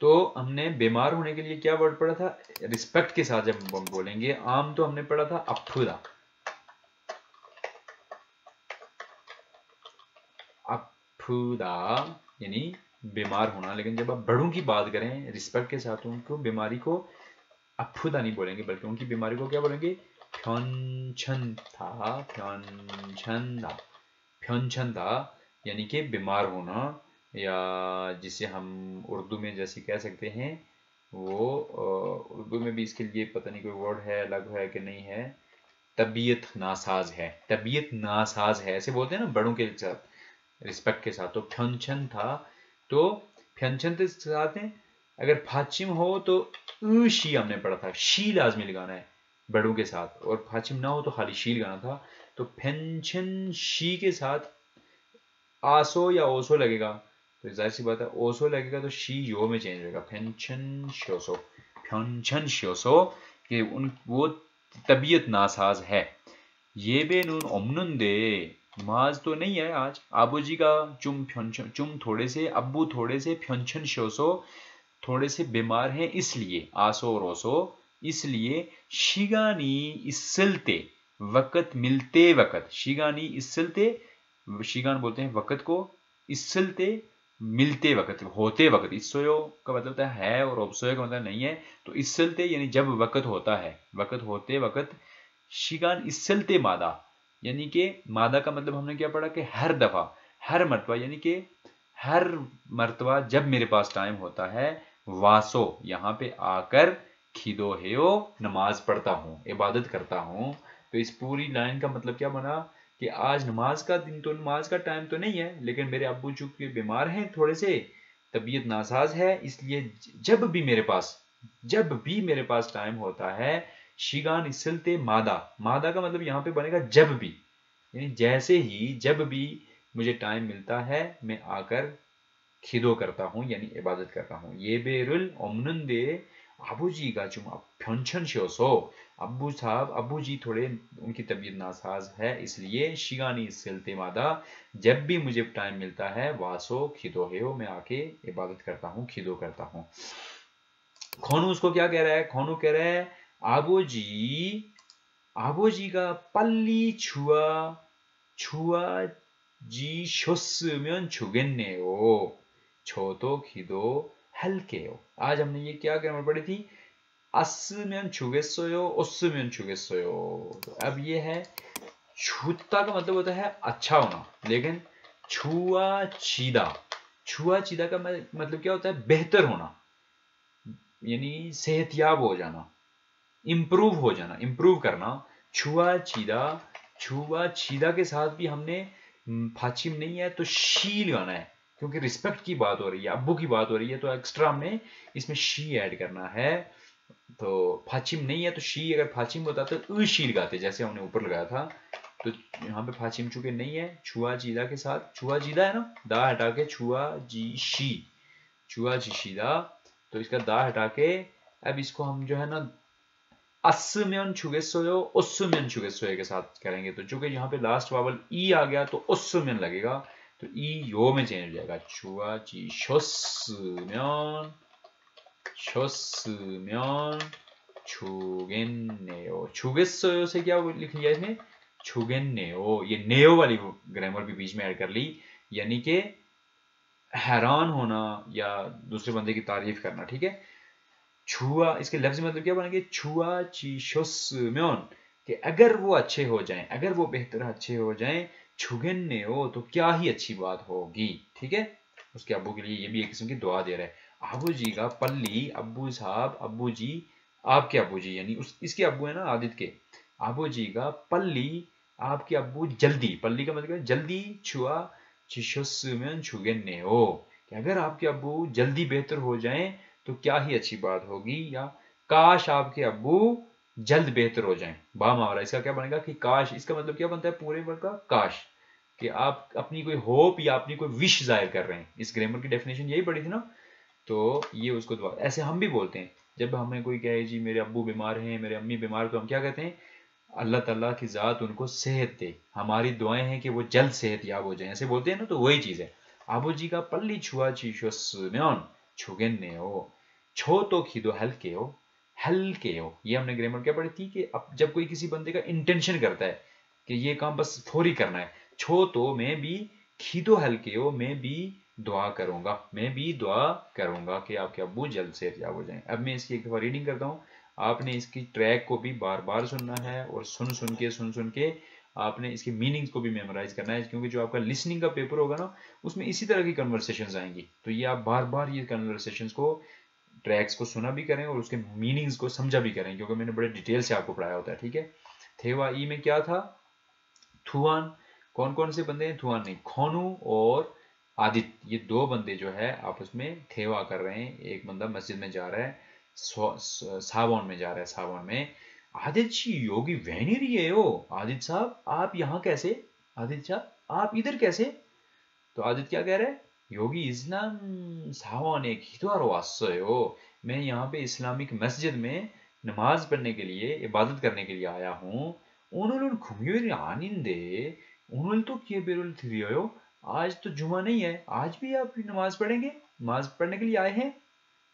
तो हमने बीमार होने के लिए क्या वर्ड पढ़ा था, रिस्पेक्ट के साथ जब हम बोलेंगे आम, तो हमने पढ़ा था अफुदा, अफुदा यानी बीमार होना। लेकिन जब आप बड़ों की बात करें रिस्पेक्ट के साथ, उनको बीमारी को अफुदा नहीं बोलेंगे, बल्कि उनकी बीमारी को क्या बोलेंगे, फ्योंछन था, फ्योंछन था यानी कि बीमार होना, या जिसे हम उर्दू में जैसे कह सकते हैं वो, उर्दू में भी इसके लिए पता नहीं कोई वर्ड है, अलग है कि नहीं है, तबीयत नासाज है, तबीयत नासाज है ऐसे बोलते हैं ना बड़ों के साथ रिस्पेक्ट के साथ। तो फ्योंछन था, तो फ्योंछन के साथ है। अगर फाचिम हो तो शी हमने पढ़ा था, शी लाजमी लगाना है बड़ों के साथ, और फाचिम ना हो तो खाली शी लगाना था। तो फ्योंछन शी के साथ आसो या ओसो लगेगा, तो जाहिर सी बात है ओसो लगेगा तो शी यो में चेंज होगा, फ्योंछन श्योसो, फ्योंछन श्योसो कि वो तबीयत नासाज है। ये बे नून ओमनुन दे, नमाज तो नहीं है आज, आबू जी का चुम फ्योंछन, चुम थोड़े से, अब्बू थोड़े से, फ्योंछन श्योसो थोड़े से बीमार हैं इसलिए, आसो रोसो इसलिए, शिगानी इसलते वक़्त मिलते वक़्त, शिगानी इसलते, शिगान बोलते हैं वक़्त को, इसलते मिलते वक़्त, होते वक़्त, इसोयो का मतलब होता है और ओबसोयो का मतलब नहीं है, तो इसलते यानी जब वक़्त होता है, वक़्त होते वक़्त, शिगान इसलते मादा यानी कि मादा का मतलब हमने क्या पढ़ा कि हर दफा, हर मर्तबा, यानी कि हर मर्तबा जब मेरे पास टाइम होता है, वासो यहाँ पे आकर, खिदो हेयो नमाज पढ़ता हूँ, इबादत करता हूँ। तो इस पूरी लाइन का मतलब क्या बना कि आज नमाज का दिन, तो नमाज का टाइम तो नहीं है, लेकिन मेरे अब्बू चूंकि बीमार हैं थोड़े से, तबीयत नासाज है, इसलिए जब भी मेरे पास टाइम होता है, शिगान इसलते मादा, मादा का मतलब यहाँ पे बनेगा जब भी, यानी जैसे ही, जब भी मुझे टाइम मिलता है मैं आकर खिदो करता हूँ यानी इबादत करता हूँ। ये बेरुल ओमनुन दे अबू जी का चुम फ्योंछन श्योसो, अब्बू साहब, अब्बू जी थोड़े उनकी तबीयत नासाज है इसलिए, शिगानी सिलते मादा जब भी मुझे टाइम मिलता है, वासो खिदो हेयो मैं आके इबादत करता हूँ, खिदो करता हूँ। खोनू उसको क्या कह रहा है, खोनू कह रहा है आबो जी का पल्ली छुआ, छुआ जी 쇼스면 좋겠네요. 저도 기도 할게요. आज हमने ये क्या ग्रामर पढ़ी थी, अस्으면 좋겠어요, ओस्으면 좋겠어요। तो अब ये है, छूता का मतलब होता है अच्छा होना, लेकिन छुआ चीदा का मतलब क्या होता है, बेहतर होना, यानी सेहतयाब हो जाना, इम्प्रूव हो जाना, इम्प्रूव करना। छुआ चीदा के साथ भी हमने फाचिम नहीं है तो शी लगाना है, क्योंकि रिस्पेक्ट की बात हो रही है, अब्बू की बात हो रही है, तो एक्स्ट्रा हमने इसमें शी ऐड करना है। तो फाचिम नहीं है तो शी, अगर फाचिम होता तो शी लगाते जैसे हमने ऊपर लगाया था। तो यहाँ पे फाचिम चूंकि नहीं है, छुआ चीदा के साथ, छुआ चीदा है ना, दा हटा के छुआ जी शीदा, तो इसका दा हटा के अब इसको हम जो है ना अस्으면 좋겠어요, ओस्으면 좋겠어요 के साथ करेंगे। तो चूंकि यहाँ पे लास्ट वावल ई आ गया तो ओस्으면 लगेगा, तो ई यो में चेंज हो जाएगा, 추가지 쇼스면 좋겠네요। 좋겠어요 से क्या लिख लिया इसमें, 좋겠네요, ये नेयो वाली ग्रामर भी बीच में ऐड कर ली, यानी कि हैरान होना या दूसरे बंदे की तारीफ करना, ठीक है। छुआ, इसके लफ्ज मतलब क्या बनेंगे, छुआ चीशोस्म्योन, कि अगर वो अच्छे हो जाएं, अगर वो बेहतर अच्छे हो जाएं, छुगन्ने हो तो क्या ही अच्छी बात होगी, ठीक है। उसके अब्बू के लिए ये भी एक किस्म की दुआ दे रहा है। अबू जी का पल्ली, अब्बू साहब, अब्बू जी, आपके अब्बू जी यानी इसके अब्बू है ना आदित्य के, अबू जी का पल्ली, आपके अब्बू जल्दी, पल्ली का मतलब जल्दी, छुआ चीशोस्म्योन छुगन्ने हो, कि अगर आपके अब्बू जल्दी बेहतर हो जाएं तो क्या ही अच्छी बात होगी, या काश आपके अब्बू जल्द बेहतर हो जाएं, बामावरा, इसका क्या बनेगा कि काश, इसका मतलब क्या बनता है पूरे वर्ड का, काश, कि आप अपनी कोई होप या अपनी कोई विश जाहिर कर रहे हैं। इस ग्रामर की डेफिनेशन यही पड़ी थी ना, तो ये उसको दुआ, ऐसे हम भी बोलते हैं जब हमें कोई कहे जी मेरे अब्बू बीमार हैं, मेरे अम्मी बीमार, तो हम क्या कहते हैं, अल्लाह ताला की ज़ात उनको सेहत दे, हमारी दुआएं हैं कि वो जल्द सेहत याब हो जाए, ऐसे बोलते हैं ना, तो वही चीज़ है। आबू जी का पल्ली छुआ चीशोस्म्योन, छुगेन्ने हो। छो तो खीदो हल्के हो, हल्के हो। ये हमने ग्रामर क्या पढ़ी थी कि अब जब कोई किसी बंदे का इंटेंशन करता है कि ये काम बस फौरी करना है, छो तो मैं भी, खीदो हल्के हो मैं भी दुआ करूंगा, मैं भी दुआ करूंगा कि आपके अब्बू जल्द से याब हो जाएं। अब मैं इसकी एक दफा रीडिंग करता हूँ, आपने इसकी ट्रैक को भी बार बार सुनना है और सुन सुन के आपने इसके मीनिंग्स को भी मेमोराइज करना है, क्योंकि जो आपका लिसनिंग का पेपर होगा ना उसमें इसी तरह की कन्वर्सेशंस आएंगी, तो ये आप बार बार ये कन्वर्सेशंस को, ट्रैक्स को सुना भी करें और उसके मीनिंग्स को समझा भी करें, क्योंकि मैंने बड़े डिटेल से आपको पढ़ाया होता है, ठीक है। थेवा ई में क्या था, थुआन, कौन कौन से बंदे हैं, थुआन नहीं, खोनू और आदित्य, ये दो बंदे जो है आपस में थेवा कर रहे हैं। एक बंदा मस्जिद में जा रहा है, सावन में जा रहा है, सावन में। आदित्य जी योगी वहनी रही है हो, आदित्य साहब आप यहाँ कैसे, आदित्य साहब आप इधर कैसे। तो आदित्य क्या कह रहा है, योगी इस्लाम सावन एक हितवार वास्यो, मैं यहाँ पे इस्लामिक मस्जिद में नमाज पढ़ने के लिए, इबादत करने के लिए आया हूँ। उन्होंने घूमियो आनिंदे, उन्होंने तो किए बेरुल थिरियो, आज तो जुमा नहीं है, आज भी आप नमाज पढ़ेंगे, नमाज पढ़ने के लिए आए हैं,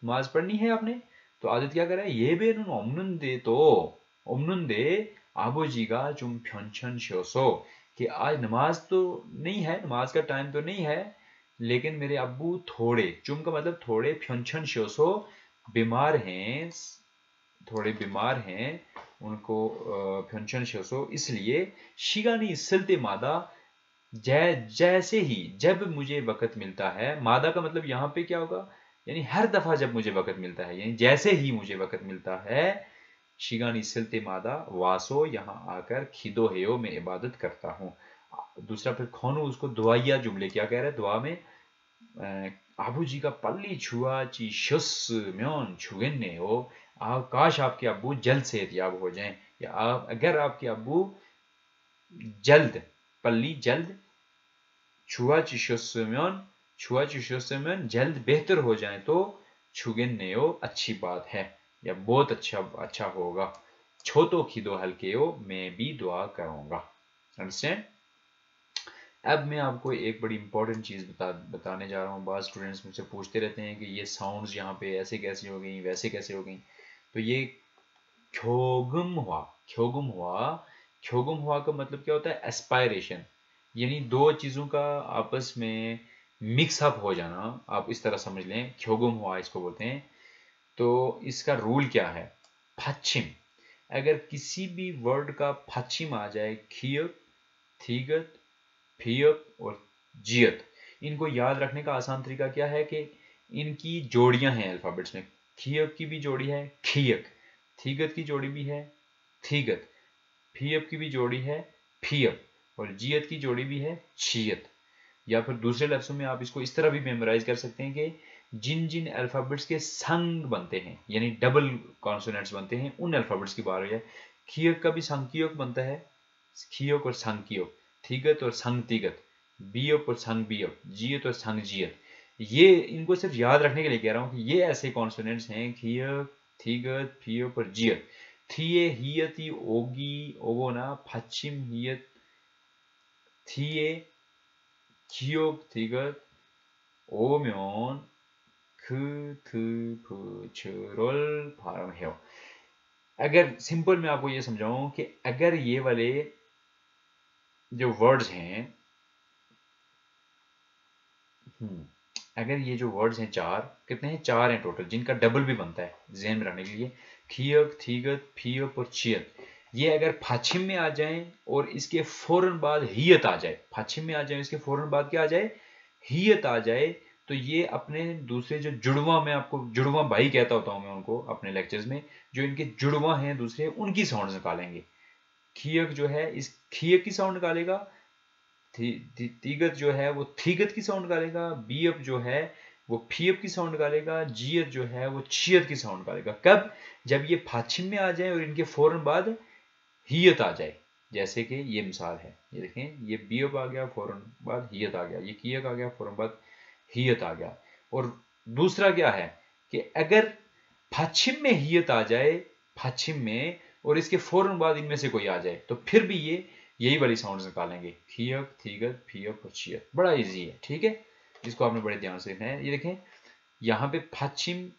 नमाज पढ़नी है आपने। तो आदित्य क्या कर रहा है, ये बेरुन ओमनुंदे तो ओमनुंदे आबो जी का चुम फ्योंछन शोसो, कि आज नमाज तो नहीं है, नमाज का टाइम तो नहीं है, लेकिन मेरे अब्बू थोड़े, चुम का मतलब थोड़े, फ्योंछन शोसो बीमार हैं, थोड़े बीमार हैं, उनको फ्योंछन शोसो, इसलिए शिगानी सिलते मादा, जैसे ही जब मुझे वक़्त मिलता है, मादा का मतलब यहाँ पे क्या होगा, यानी हर दफा जब मुझे वक़्त मिलता है, यानी जैसे ही मुझे वक़्त मिलता है, शिगानी सिलते मादा वासो यहाँ आकर खिदो हेयो मैं इबादत करता हूँ। दूसरा फिर खोनू, उसको दुआया जुमले क्या कह रहा है दुआ में, आबू जी का पल्ली छुआ ची शुस म्योन छुगन्ने हो, काश आपके अब्बू जल्द सेहतयाब हो जाएं, या आप अगर आपके अब्बू जल्द, पल्ली जल्द, छुआ चिशोस्यमन, छुआ चिशोस्यमन जल्द बेहतर हो जाए तो छुगन्ने हो अच्छी बात है, या बहुत अच्छा होगा। छोटो खिदो हल्के हो मैं भी दुआ करूंगा। अंडरस्टैंड। अब मैं आपको एक बड़ी इंपॉर्टेंट चीज़ बताने जा रहा हूँ। बाद स्टूडेंट्स मुझसे पूछते रहते हैं कि ये साउंड्स यहाँ पे ऐसे कैसे हो गई, वैसे कैसे हो गई। तो ये ख्योगुम हुआ, ख्योगुम हुआ, ख्योगुम हुआ का मतलब क्या होता है, एस्पायरेशन, यानी दो चीज़ों का आपस में मिक्सअप हो जाना, आप इस तरह समझ लें, ख्योगुम हुआ इसको बोलते हैं। तो इसका रूल क्या है, पश्चिम, अगर किसी भी वर्ड का पश्चिम आ जाए, खियक, थीगत, फियक और जियत, इनको याद रखने का आसान तरीका क्या है कि इनकी जोड़ियां हैं अल्फाबेट्स में। खियक की भी जोड़ी है खियक, थीगत की जोड़ी भी है थीगत, फियप की भी जोड़ी है फियप, और जियत की जोड़ी भी है छियत। या फिर दूसरे लफ्जों में आप इसको इस तरह भी मेमोराइज कर सकते हैं कि जिन जिन अल्फाबेट्स के संग बनते हैं, यानी डबल कॉन्सोनेंट्स बनते हैं, उन अल्फाबेट्स की बात है। खियक का भी संकियक बनता है, खियक और संकियक, थीगत और संग तीगत, बियप और संग बियप, जियत और संग जियत। ये इनको सिर्फ याद रखने के लिए कह रहा हूँ कि ये ऐसे कॉन्सोनेंट्स हैं, खियक, थीगत, फियप और जियत। थिए हियती ओगी ओगोना पश्चिम हियत थिए खियोग थिगत 오면 그 발음해요। अगर सिंपल मैं आपको ये समझाऊं कि अगर ये वाले जो वर्ड्स हैं, अगर ये जो वर्ड्स हैं चार, कितने हैं, चार हैं टोटल, जिनका डबल भी बनता है ज़हन में रखने के लिए, खियक, थीगत, फियक और चियत, ये अगर फाछिम में आ जाएं और इसके फौरन बाद हियत आ जाए, फाछिम में आ जाए इसके फौरन बाद क्या आ जाए, हियत आ जाए, तो ये अपने दूसरे जो जुड़वा, मैं आपको जुड़वा भाई कहता होता हूं मैं उनको अपने लेक्चर्स में, जो इनके जुड़वा हैं दूसरे, उनकी साउंड निकालेंगे। खियक जो है इस खियक की साउंड निकालेगा, तीगत जो है वो थीगत की साउंड निकालेगा, बीअप जो है वो फीअप की साउंड निकालेगा, जीयत जो है वो छियत की साउंड निकालेगा। कब, जब ये फाछिम में आ जाए और इनके फौरन बाद हियत आ जाए। जैसे कि ये मिसाल है, ये देखें, ये बीअप आ गया, फौरन बाद हियत आ गया, ये कियक आ गया, फौरन बाद हियत आ गया। और दूसरा क्या है कि अगर फाछिम में हियत आ जाए, फाछिम में, और इसके फौरन बाद इनमें से कोई आ जाए, तो फिर भी ये यही वाली साउंड्स निकालेंगे, खियक, थीगत, फियक और छियक। बड़ा इजी है, ठीक है, इसको आपने बड़े ध्यान से देखना है। ये देखें, यहाँ पे पश्चिम